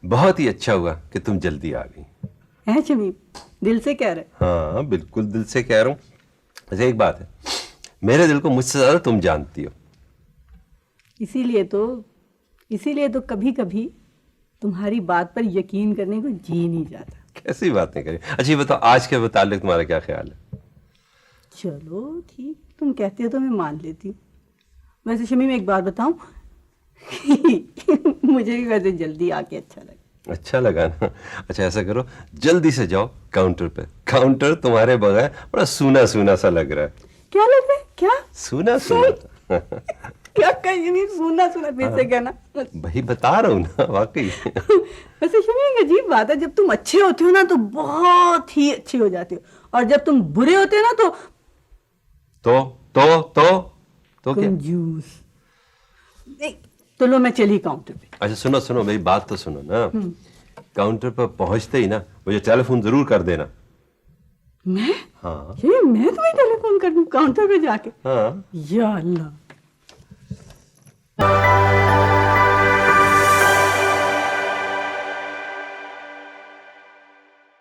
बहुत ही अच्छा हुआ कि तुम जल्दी आ गई। है शमीम, दिल से कह रहे। हाँ बिल्कुल दिल से कह रहा हूँ। वैसे एक बात है, मेरे दिल को मुझसे ज्यादा तुम जानती हो। इसीलिए तो कभी कभी तुम्हारी बात पर यकीन करने को जी नहीं जाता। कैसी बातें करें। अच्छा ये बताओ, आज के मुतालिक तुम्हारा क्या ख्याल है? चलो ठीक, तुम कहते हो तो मैं मान लेती हूँ। वैसे शमीम एक बात बताऊं, मुझे भी वैसे जल्दी आके अच्छा लगा। अच्छा लगा ना? अच्छा ऐसा करो, जल्दी से जाओ काउंटर पे। काउंटर तुम्हारे बगैर बड़ा सूना सूना सा लग रहा है। क्या लग रहा है? क्या सूना सूना। क्या कहीं नहीं, सुना सुना फिर से कहना। भाई बता रहा हूँ ना, वाकई। वैसे शमीम एक अजीब बात है, जब तुम अच्छे होते हो ना तो बहुत ही अच्छे हो जाते हो, और जब तुम बुरे होते हो ना तो तो क्या? कंजूस। नहीं, तो लो मैं चली काउंटर पे। अच्छा सुनो सुनो, मेरी बात तो सुनो ना। काउंटर पर पहुंचते ही ना मुझे टेलीफोन जरूर कर देना। मैं? हाँ ये मैं तुम्हें टेलीफोन कर दूं काउंटर पे जाके? हाँ। या अल्लाह।